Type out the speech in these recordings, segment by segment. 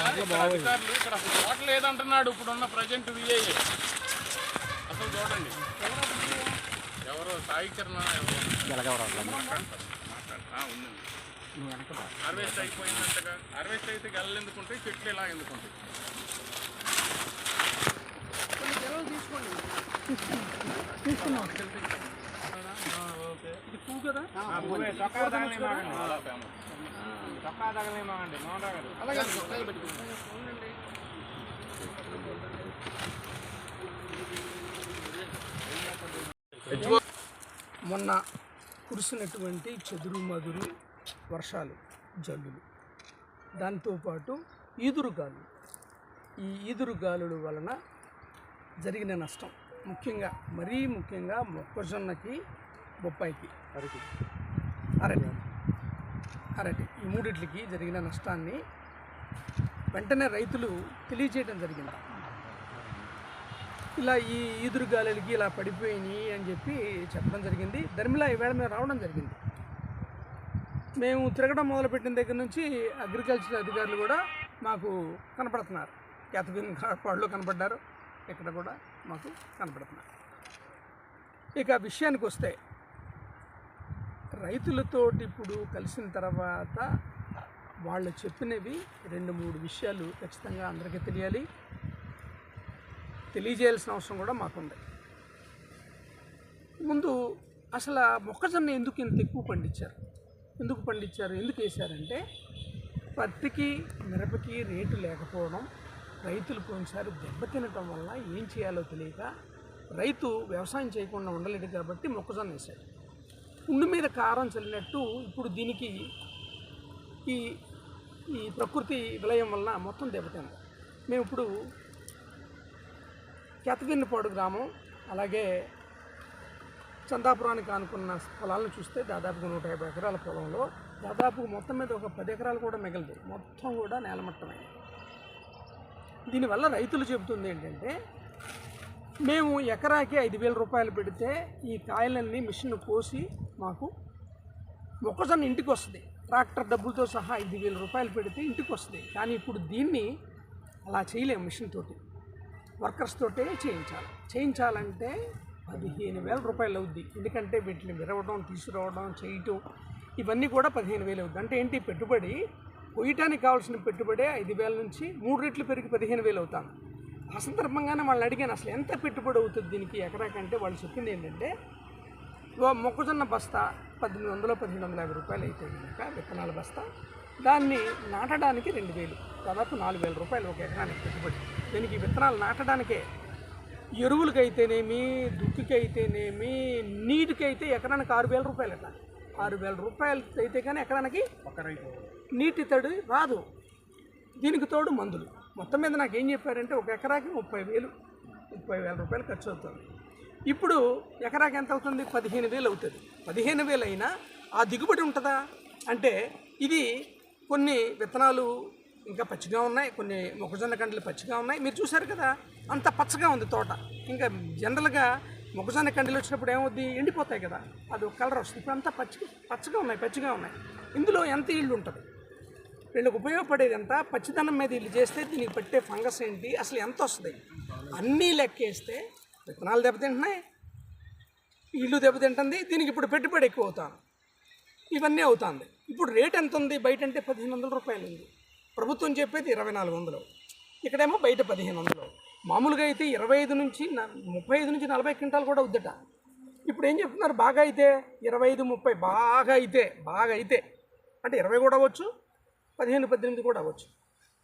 అధికారులు ఇక్కడ అసలు చూడలేదంటున్నాడు ఇప్పుడున్న ప్రజెంట్ విఐ. అసలు చూడండి ఎవరో సాయి కిరణ్ ఉందండి. హార్వెస్ట్ అయిపోయిందంటగా. హార్వెస్ట్ అయితే గెలలు ఎందుకుంటాయి, చెట్లు ఇలా ఎందుకుంటాయి? మొన్న కురిసినటువంటి చెదురు వర్షాలు, జల్లులు, దాంతోపాటు ఈదురుగాలు, ఈ ఈదురుగాలుల వలన జరిగిన నష్టం మరీ ముఖ్యంగా మొక్కజొన్నకి, బొప్పాయికి, అరటి ఈ మూడిట్లకి జరిగిన నష్టాన్ని వెంటనే రైతులు తెలియజేయడం జరిగింది. ఇలా ఈ ఈదురుగాలులకి ఇలా పడిపోయినాయి అని చెప్పి చెప్పడం జరిగింది. ధర్మిలా ఈవేళ మేము రావడం జరిగింది. మేము తిరగడం మొదలుపెట్టిన దగ్గర నుంచి అగ్రికల్చర్ అధికారులు కూడా మాకు కనపడుతున్నారు. కేతగిరిపాడులో కనపడ్డారు, ఇక్కడ కూడా మాకు కనపడుతున్నారు. ఇక విషయానికి వస్తే, రైతులతోటి ఇప్పుడు కలిసిన తర్వాత వాళ్ళు చెప్పినవి 2-3 విషయాలు ఖచ్చితంగా అందరికీ తెలియజేయాల్సిన అవసరం కూడా మాకుంది. ముందు అసలు మొక్కజొన్న ఎందుకు ఇంత ఎక్కువ పండించారు, ఎందుకు వేశారంటే, పత్తికి, మిరపకి రేటు లేకపోవడం, రైతులు కొన్నిసారి దెబ్బతినటం వల్ల ఏం చేయాలో తెలియక రైతు వ్యవసాయం చేయకుండా ఉండలేడు కాబట్టి మొక్కజొన్న వేశాడు. ఉండు మీద కారం చల్లినట్టు ఇప్పుడు దీనికి ఈ ప్రకృతి విలయం వల్ల మొత్తం దెబ్బతింది. మేము ఇప్పుడు కేతగిరిపాడు గ్రామం, అలాగే చందాపురానికి ఆనుకున్న పొలాలను చూస్తే దాదాపుగా 150 ఎకరాల పొలంలో దాదాపు మొత్తం మీద ఒక 10 ఎకరాలు కూడా మిగలదు, మొత్తం కూడా నేలమట్టమైంది. దీనివల్ల రైతులు చెబుతుంది ఏంటంటే, మేము ఎకరాకి 5,000 రూపాయలు పెడితే ఈ కాయలన్నీ మిషన్ కోసి మాకు మొక్కజొన్న ఇంటికి వస్తుంది, ట్రాక్టర్ డబ్బులతో సహా 5,000 రూపాయలు పెడితే ఇంటికి వస్తుంది. కానీ ఇప్పుడు దీన్ని అలా చేయలేము, మిషన్ తోటి, వర్కర్స్ తోటే చేయించాలంటే 15,000 రూపాయలు అవుద్ది. ఎందుకంటే వీటిని విరవడం, తీసుకురావడం, చేయటం ఇవన్నీ కూడా 15,000 అవుద్ది. అంటే ఏంటి, పెట్టుబడి కొయ్యటానికి కావాల్సిన పెట్టుబడి 5,000 నుంచి 3 రెట్లు పెరిగి 15,000 అవుతాను. ఆ సందర్భంగానే వాళ్ళని అడిగాను, అసలు ఎంత పెట్టుబడి అవుతుంది దీనికి ఎకరాకంటే వాళ్ళు చెప్పింది ఏంటంటే, మొక్కజొన్న బస్తా 1,800-1,550 రూపాయలు అయితే కనుక విత్తనాల బస్తా, దాన్ని నాటడానికి 2,000, దాదాపు 4,000 రూపాయలు ఒక ఎకరానికి పెట్టుబడి. దీనికి విత్తనాలు నాటడానికే, ఎరువులకైతేనేమి, దుక్కికి అయితేనేమి, నీటికైతే ఎకరానికి 6,000 రూపాయలు. అట్లా 6,000 రూపాయలు అయితే కానీ ఎకరానికి నీటి తడి రాదు. దీనికి తోడు మందులు. మొత్తం మీద నాకు ఏం చెప్పారంటే, ఒక ఎకరాకి 30,000 రూపాయలు ఖర్చు అవుతుంది. ఇప్పుడు ఎకరాకి ఎంత అవుతుంది, 15,000 అవుతుంది. 15,000 అయినా ఆ దిగుబడి ఉంటుందా అంటే, ఇది కొన్ని విత్తనాలు ఇంకా పచ్చిగా ఉన్నాయి, కొన్ని మొక్కజొన్న కండలు పచ్చిగా ఉన్నాయి. మీరు చూశారు కదా, అంత పచ్చగా ఉంది తోట. ఇంకా జనరల్గా మొక్కజొన్న కండలు వచ్చినప్పుడు ఏమవుద్ది, ఎండిపోతాయి కదా, అది ఒక కలర్ వస్తుంది. ఇప్పుడు అంతా పచ్చిగా ఉన్నాయి. ఇందులో ఎంత ఈల్డ్ ఉంటుంది, వీళ్ళకి ఉపయోగపడేది ఎంత, పచ్చిదనం మీద ఇల్లు చేస్తే దీనికి పెట్టే ఫంగస్ ఏంటి, అసలు ఎంత వస్తుంది, అన్నీ లెక్కేస్తే విత్తనాలు దెబ్బతింటున్నాయి, ఇల్లు దెబ్బతింటుంది, దీనికి ఇప్పుడు పెట్టుబడి ఎక్కువ అవుతాను, ఇవన్నీ అవుతుంది. ఇప్పుడు రేట్ ఎంత ఉంది బయట అంటే 1,500 రూపాయలు ఉంది. ప్రభుత్వం చెప్పేది 2,400, ఇక్కడేమో బయట 1,500. మామూలుగా అయితే 35 నుంచి 40 క్వింటాలు కూడా అవుద్దట. ఇప్పుడు ఏం చెప్తున్నారు, బాగా అయితే 25-30, బాగా అయితే అంటే 20 కూడా అవ్వచ్చు, 15-18 కూడా అవ్వచ్చు.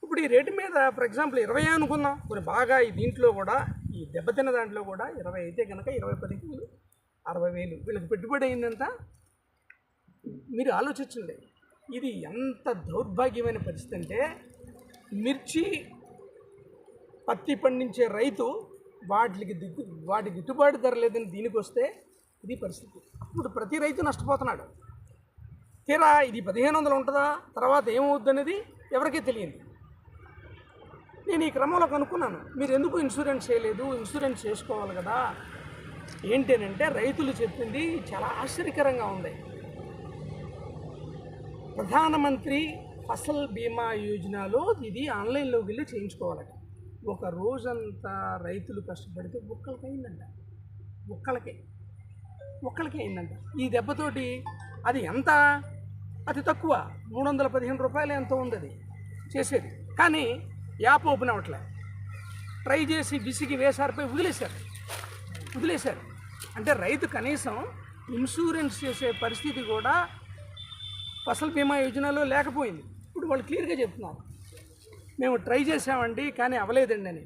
ఇప్పుడు ఈ రేటు మీద ఫర్ ఎగ్జాంపుల్ 20 అనుకుందాం, కొన్ని బాగా ఈ దీంట్లో కూడా, ఈ దెబ్బతిన్న దాంట్లో కూడా 20 అయితే కనుక 20-10కి 60,000 వీళ్ళకి పెట్టుబడి అయిందంతా. మీరు ఆలోచించండి, ఇది ఎంత దౌర్భాగ్యమైన పరిస్థితి అంటే, మిర్చి, పత్తి పండించే రైతు వాటి గిట్టుబాటు ధర లేదని దీనికి వస్తే ఇది పరిస్థితి. ఇప్పుడు ప్రతి రైతు నష్టపోతున్నాడు. తీరా ఇది 1,500 ఉంటుందా, తర్వాత ఏమవుద్ది అనేది ఎవరికీ తెలియదు. నేను ఈ క్రమంలో కనుక్కున్నాను, మీరు ఎందుకు ఇన్సూరెన్స్ చేయలేదు, ఇన్సూరెన్స్ చేసుకోవాలి కదా ఏంటంటే, రైతులు చెప్పింది చాలా ఆశ్చర్యకరంగా ఉంది. ప్రధానమంత్రి ఫసల్ బీమా యోజనలో ఇది ఆన్లైన్లోకి వెళ్ళి చేయించుకోవాలట. ఒక రోజంతా రైతులు కష్టపడితే ఒక్కళ్ళకి అయిందంట. ఒక్కళ్ళకి అయిందంట. ఈ దెబ్బతోటి అది ఎంత అతి తక్కువ 315 రూపాయలు ఎంతో ఉంది అది చేసేది. కానీ యాప్ ఓపెన్ అవ్వట్లే. ట్రై చేసి విసిగి వేసారిపోయి వదిలేశారు. అంటే రైతు కనీసం ఇన్సూరెన్స్ చేసే పరిస్థితి కూడా ఫసల్ బీమా యోజనలో లేకపోయింది. ఇప్పుడు వాళ్ళు క్లియర్గా చెప్తున్నారు, మేము ట్రై చేసామండి కానీ అవ్వలేదండి అని.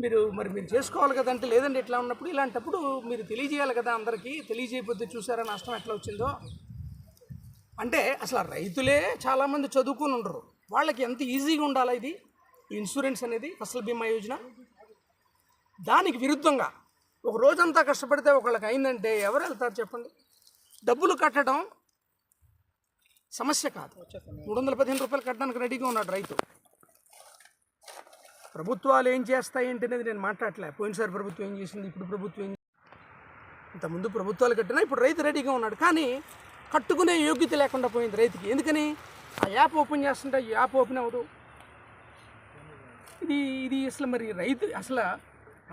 మీరు చేసుకోవాలి కదంటే, లేదండి ఇట్లా ఉన్నప్పుడు ఇలాంటప్పుడు మీరు తెలియజేయాలి కదా అందరికీ. తెలియజేయకపోతే చూసారా నష్టం ఎట్లా వచ్చిందో. అంటే అసలు రైతులే చాలామంది చదువుకుని ఉండరు, వాళ్ళకి ఎంత ఈజీగా ఉండాలా ఇది ఇన్సూరెన్స్ అనేది, ఫసల్ బీమా యోజన. దానికి విరుద్ధంగా ఒక రోజంతా కష్టపడితే ఒకళ్ళకి అయిందంటే ఎవరు వెళ్తారు చెప్పండి? డబ్బులు కట్టడం సమస్య కాదు, 315 రూపాయలు కట్టడానికి రెడీగా ఉన్నాడు రైతు. ప్రభుత్వాలు ఏం చేస్తాయి ఏంటనేది నేను మాట్లాడలే. పోయినసారి ప్రభుత్వం ఏం చేసింది, ఇప్పుడు ప్రభుత్వం ఏం, ఇంతకుముందు ప్రభుత్వాలు కట్టినా ఇప్పుడు రైతు రెడీగా ఉన్నాడు. కానీ కట్టుకునే యోగ్యత లేకుండా పోయింది రైతుకి. ఎందుకని? ఆ యాప్ ఓపెన్ చేస్తుంటే ఈ యాప్ ఓపెన్ అవ్వదు. ఇది అసలు మరి రైతు అసలు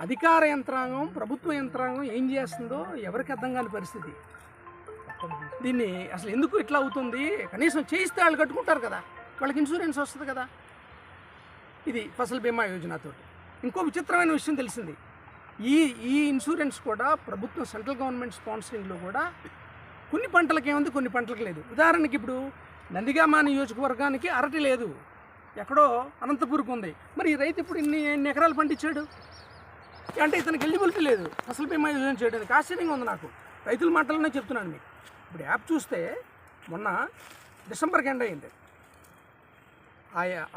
అధికార యంత్రాంగం, ప్రభుత్వ యంత్రాంగం ఏం చేస్తుందో ఎవరికి అర్థం కాని పరిస్థితి. దీన్ని అసలు ఎందుకు ఇట్లా అవుతుంది? కనీసం చేయిస్తే వాళ్ళు కట్టుకుంటారు కదా, వాళ్ళకి ఇన్సూరెన్స్ వస్తుంది కదా. ఇది ఫసల్ బీమా యోజనతో. ఇంకో విచిత్రమైన విషయం తెలిసింది, ఈ ఇన్సూరెన్స్ కూడా ప్రభుత్వం సెంట్రల్ గవర్నమెంట్ స్పాన్సరింగ్లో కూడా కొన్ని పంటలకు ఏముంది, కొన్ని పంటలకు లేదు. ఉదాహరణకి ఇప్పుడు నందిగామ నియోజకవర్గానికి అరటి లేదు, ఎక్కడో అనంతపూర్కి ఉంది. మరి ఈ రైతు ఇప్పుడు ఎన్ని ఎకరాలు పండించాడు అంటే ఇతనికి ఎలిజిబిలిటీ లేదు ఫసల్ బీమా యోజన చేయడానికి. ఆశ్చర్యంగా ఉంది నాకు. రైతుల మాటలనే చెప్తున్నాను మీకు. ఇప్పుడు యాప్ చూస్తే మొన్న డిసెంబర్కి ఎండ్ అయింది.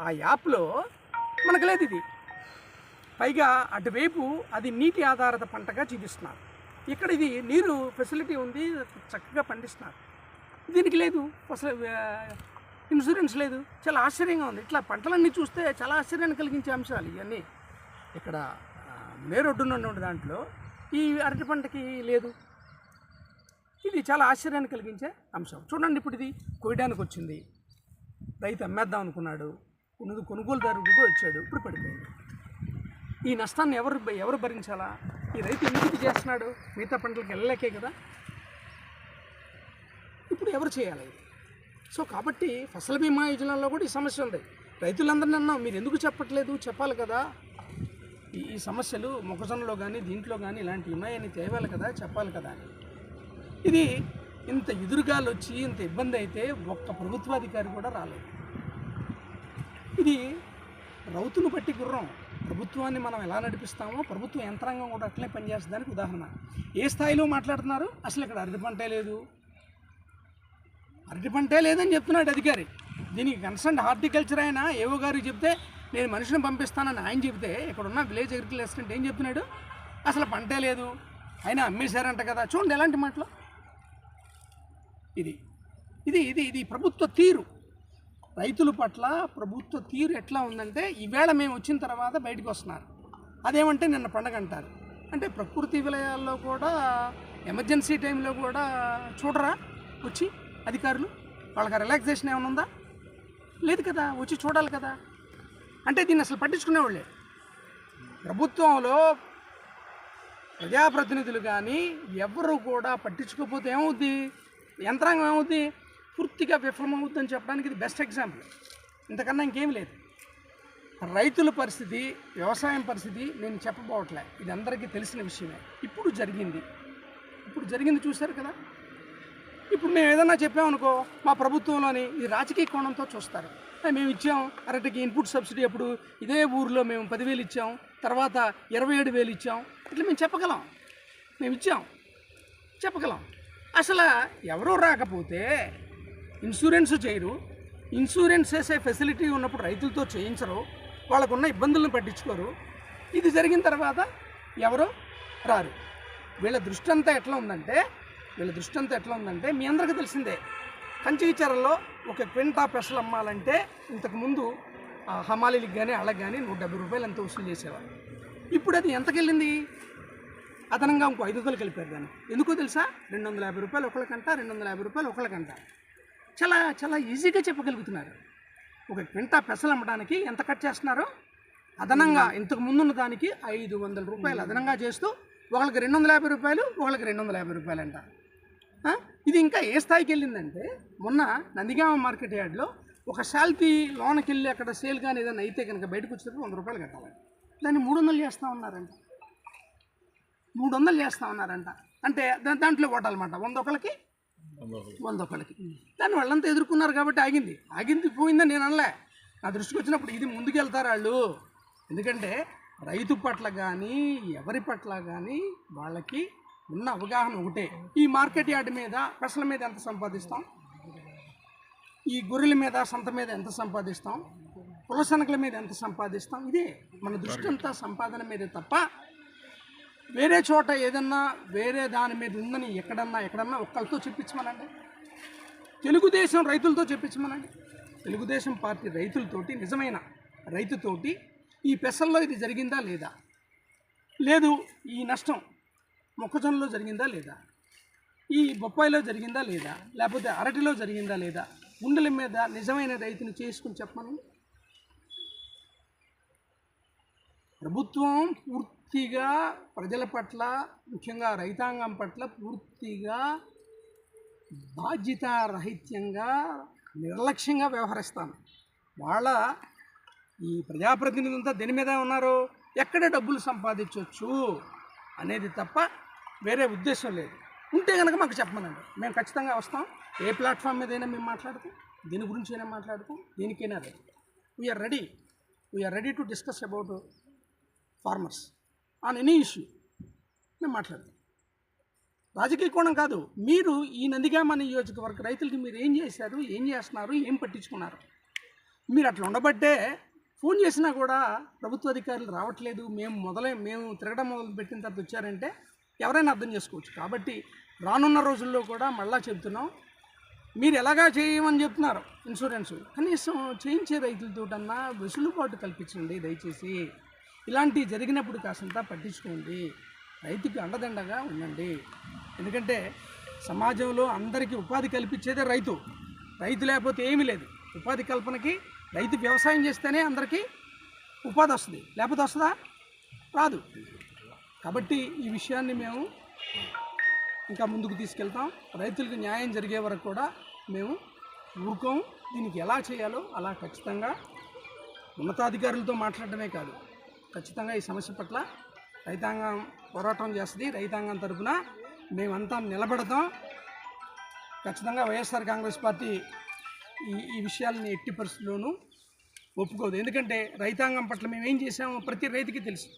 ఆ యాప్లో మనకు లేదు ఇది. పైగా అటువైపు అది నీటి ఆధారిత పంటగా చూపిస్తున్నారు. ఇక్కడ ఇది నీరు ఫెసిలిటీ ఉంది, చక్కగా పండిస్తున్నారు. దీనికి లేదు, అసలు ఇన్సూరెన్స్ లేదు. చాలా ఆశ్చర్యంగా ఉంది. ఇట్లా పంటలన్నీ చూస్తే చాలా ఆశ్చర్యాన్ని కలిగించే అంశాలు ఇవన్నీ. ఇక్కడ నేరొడ్డున ఉన్న దాంట్లో ఈ అరటి పంటకి లేదు. ఇది చాలా ఆశ్చర్యాన్ని కలిగించే అంశం. చూడండి, ఇప్పుడు ఇది కోయడానికి వచ్చింది, రైతు అమ్మేద్దాం అనుకున్నాడు, కొనుగోలుదారుడికి వచ్చాడు, ఇప్పుడు పడిపోయింది. ఈ నష్టాన్ని ఎవరు భరించాలా? ఈ రైతు ఎందుకు చేస్తున్నాడు? మిగతా పంటలకు వెళ్ళలేకే కదా. ఇప్పుడు ఎవరు చేయాలి? సో కాబట్టి ఫసల్ బీమా యోజనలో కూడా ఈ సమస్య ఉంది. రైతులందరినీ అన్నాం, మీరు ఎందుకు చెప్పట్లేదు, చెప్పాలి కదా. ఈ సమస్యలు మొక్కజొన్నలో కానీ దీంట్లో కానీ ఇలాంటివి ఉన్నాయని తేవాలి కదా, చెప్పాలి కదా అని. ఇది ఇంత ఎదురుగాలు వచ్చి ఇంత ఇబ్బంది అయితే ఒక్క ప్రభుత్వాధికారి కూడా రాలేదు. ఇది రైతును బట్టి గుర్రం. ప్రభుత్వాన్ని మనం ఎలా నడిపిస్తామో ప్రభుత్వ యంత్రాంగం కూడా అట్లే పనిచేస్తుందానికి ఉదాహరణ. ఏ స్థాయిలో మాట్లాడుతున్నారు? అసలు ఇక్కడ అరటి పంటే లేదని చెప్తున్నాడు అధికారి. దీనికి కన్సర్న్ హార్టికల్చర్ అయినా ఏవో గారు చెప్తే నేను మనిషిని పంపిస్తానని ఆయన చెబితే, ఇక్కడ ఉన్న విలేజ్ అగ్రికల్చర్ అసిస్టెంట్ ఏం చెప్తున్నాడు? అసలు పంటే లేదు, అయినా అమ్మేశారంట కదా. చూడండి ఎలాంటి మాటలు. ఇది ప్రభుత్వ తీరు, రైతుల పట్ల ప్రభుత్వ తీరు ఎట్లా ఉందంటే, ఈవేళ మేము వచ్చిన తర్వాత బయటకు వస్తున్నారు. అదేమంటే నిన్న పండగ అంటారు. అంటే ప్రకృతి విలయాల్లో కూడా ఎమర్జెన్సీ టైంలో కూడా చూడరా వచ్చి అధికారులు? వాళ్ళకి రిలాక్సేషన్ ఏమైనా ఉందా? లేదు కదా, వచ్చి చూడాలి కదా. అంటే దీన్ని అసలు పట్టించుకునేవాళ్ళే. ప్రభుత్వంలో ప్రజాప్రతినిధులు కానీ ఎవరు కూడా పట్టించుకోకపోతే ఏమవుద్ది? యంత్రాంగం ఏమవుద్ది? పూర్తిగా విఫలమవుద్దని చెప్పడానికి ఇది బెస్ట్ ఎగ్జాంపుల్. ఇంతకన్నా ఇంకేం లేదు. రైతుల పరిస్థితి, వ్యవసాయం పరిస్థితి నేను చెప్పబోవట్లే, ఇది అందరికీ తెలిసిన విషయమే. ఇప్పుడు జరిగింది చూశారు కదా. ఇప్పుడు మేము ఏదన్నా చెప్పామనుకో, మా ప్రభుత్వంలోని ఈ రాజకీయ కోణంతో చూస్తారు. మేము ఇచ్చాం అరటికి ఇన్పుట్ సబ్సిడీ, అప్పుడు ఇదే ఊరిలో మేము 10,000 ఇచ్చాం, తర్వాత 27,000 ఇచ్చాం, ఇట్లా మేము చెప్పగలం. మేము ఇచ్చాం చెప్పగలం. అసలు ఎవరో రాకపోతే ఇన్సూరెన్స్ చేయరు, ఇన్సూరెన్స్ చేసే ఫెసిలిటీ ఉన్నప్పుడు రైతులతో చేయించరు, వాళ్ళకున్న ఇబ్బందులను పట్టించుకోరు. ఇది జరిగిన తర్వాత ఎవరో రారు. వీళ్ళ దృష్టి అంతా ఎట్లా ఉందంటే మీ అందరికీ తెలిసిందే, కంచికిచర్లలో ఒక క్వింటా పెసలు అమ్మాలంటే ఇంతకుముందు హమాలీలకు కానీ వాళ్ళకి కానీ 170 రూపాయలు ఎంత వసూలు చేసేవారు. ఇప్పుడు అది ఎంతకెళ్ళింది? అదనంగా ఇంకో 500 కలిపారు దాన్ని. ఎందుకో తెలుసా? 250 రూపాయలు ఒకళ్ళకంట, 250 రూపాయలు ఒకళ్ళకంట. చాలా ఈజీగా చెప్పగలుగుతున్నారు. ఒక క్వింటా పెసలు అమ్మడానికి ఎంత కట్ చేస్తున్నారు? అదనంగా ఇంతకు ముందున్న దానికి 500 రూపాయలు అదనంగా చేస్తూ ఒకళ్ళకి 250 రూపాయలు, ఒకళ్ళకి 250 రూపాయలు అంట. ఇది ఇంకా ఏ స్థాయికి వెళ్ళిందంటే, మొన్న నందిగామ మార్కెట్ యార్డ్లో ఒక శాల్తీ లోనకి వెళ్ళి అక్కడ సేల్ కానీ ఏదైనా అయితే కనుక బయటకు వచ్చేటప్పుడు 100 రూపాయలు కట్టాలి. దాన్ని 300 చేస్తూ ఉన్నారంట. 300 చేస్తూ ఉన్నారంట. అంటే దాంట్లో ఓటాలన్నమాట. 100 ఒకళ్ళకి 100 ఒకళ్ళకి. దాన్ని వాళ్ళంతా ఎదుర్కొన్నారు కాబట్టి ఆగింది పోయిందని నేను అనలే. నా దృష్టికి వచ్చినప్పుడు ఇది ముందుకు వెళ్తారు వాళ్ళు. ఎందుకంటే రైతు పట్ల కానీ ఎవరి పట్ల కానీ వాళ్ళకి ఉన్న అవగాహన ఒకటే. ఈ మార్కెట్ యార్డ్ మీద పెసల మీద ఎంత సంపాదిస్తాం, ఈ గొర్రెల మీద సంత మీద ఎంత సంపాదిస్తాం, పులసనకల మీద ఎంత సంపాదిస్తాం, ఇదే మన దృష్టి అంతా సంపాదన మీదే తప్ప వేరే చోట ఏదన్నా వేరే దాని మీద ఉందని ఎక్కడన్నా ఒక్కరితో చెప్పించమనండి. తెలుగుదేశం రైతులతో చెప్పించమనండి. తెలుగుదేశం పార్టీ రైతులతోటి, నిజమైన రైతుతోటి ఈ పెసల్లో ఇది జరిగిందా లేదా, లేదు ఈ నష్టం మొక్కజొన్నలో జరిగిందా లేదా, ఈ బొప్పాయిలో జరిగిందా లేదా, లేకపోతే అరటిలో జరిగిందా లేదా, గుండెల మీద నిజమైన రైతుని చేసుకుని చెప్పమని. ప్రభుత్వం పూర్తిగా ప్రజల పట్ల, ముఖ్యంగా రైతాంగం పట్ల పూర్తిగా బాధ్యతారహిత్యంగా నిర్లక్ష్యంగా వ్యవహరిస్తాను. వాళ్ళ ఈ ప్రజాప్రతినిధులంతా దేని మీద ఉన్నారు, ఎక్కడ డబ్బులు సంపాదించవచ్చు అనేది తప్ప వేరే ఉద్దేశం లేదు. ఉంటే కనుక మాకు చెప్పమనండి, మేము ఖచ్చితంగా వస్తాం. ఏ ప్లాట్ఫామ్ మీద అయినా మేము మాట్లాడుతాం, దేని గురించి అయినా మాట్లాడుతాం, దేనికైనా ready. We're ready to discuss about farmers on any issue. మేము మాట్లాడతాం. రాజకీయ కోణం కాదు. మీరు ఈ నందిగామ నియోజకవర్గ రైతులకి మీరు ఏం చేశారు, ఏం చేస్తున్నారు, ఏం పట్టించుకున్నారు? మీరు అట్లా ఉండబట్టే ఫోన్ చేసినా కూడా ప్రభుత్వ అధికారులు రావట్లేదు, మేము తిరగడం మొదలుపెట్టిన తర్వాత వచ్చారంటే ఎవరైనా అర్థం చేసుకోవచ్చు. కాబట్టి రానున్న రోజుల్లో కూడా మళ్ళా చెప్తున్నాం, మీరు ఎలాగా చేయమని చెప్తున్నారు ఇన్సూరెన్స్, కనీసం చేయించే రైతులతోటన్నా వెసులుబాటు కల్పించండి దయచేసి. ఇలాంటివి జరిగినప్పుడు కాసంతా పట్టించుకోండి, రైతుకి అండదండగా ఉండండి. ఎందుకంటే సమాజంలో అందరికీ ఉపాధి కల్పించేదే రైతు. రైతు లేకపోతే ఏమీ లేదు. ఉపాధి కల్పనకి రైతు వ్యవసాయం చేస్తేనే అందరికీ ఉపాధి వస్తుంది, లేకపోతే వస్తుందా? రాదు. కాబట్టి ఈ విషయాన్ని మేము ఇంకా ముందుకు తీసుకెళ్తాం. రైతులకు న్యాయం జరిగే వరకు కూడా మేము ఊరుకోం. దీనికి ఎలా చేయాలో అలా ఖచ్చితంగా ఉన్నతాధికారులతో మాట్లాడటమే కాదు, ఖచ్చితంగా ఈ సమస్య పట్ల రైతాంగం పోరాటం చేస్తుంది. రైతాంగం తరఫున మేమంతా నిలబడతాం. ఖచ్చితంగా వైఎస్ఆర్ కాంగ్రెస్ పార్టీ ఈ విషయాలని ఎట్టి పరిస్థితుల్లోనూ ఒప్పుకోదు. ఎందుకంటే రైతాంగం పట్ల మేము ఏం చేసామో ప్రతి రైతుకి తెలుసు.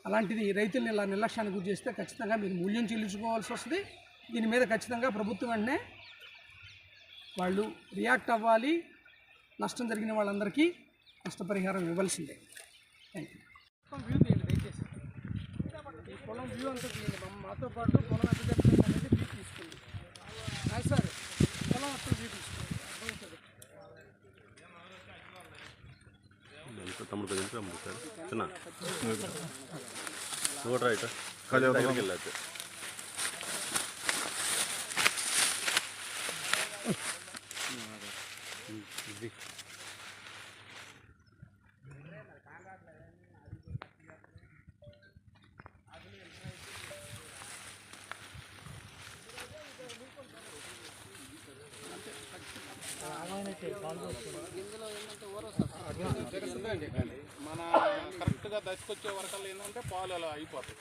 అలాంటిది రైతుల్ని ఇలా నిర్లక్ష్యానికి గురి చేస్తే ఖచ్చితంగా మీరు మూల్యం చెల్లించుకోవాల్సి వస్తుంది. దీని మీద ఖచ్చితంగా ప్రభుత్వం వెంటనే వాళ్ళు రియాక్ట్ అవ్వాలి. నష్టం జరిగిన వాళ్ళందరికీ నష్టపరిహారం ఇవ్వాల్సిందే. Thank you. వ్యూ తీయండి దయచేసి. ఈ పొలం వ్యూ అంతా తీయండి. మాతో పాటు పొలం ఎంత చెప్తుంది అనేది వ్యూ తీసుకోండి. సార్ పొలం అసలు వ్యూ తీసుకోండి. తమ్ముడు సార్ చిన్న చూడ రైట్ దగ్గరికి వెళ్ళచ్చు. మన కరెక్ట్గా దశకొచ్చే వరకల్లా ఏంటంటే పాలు అలా అయిపోతాయి.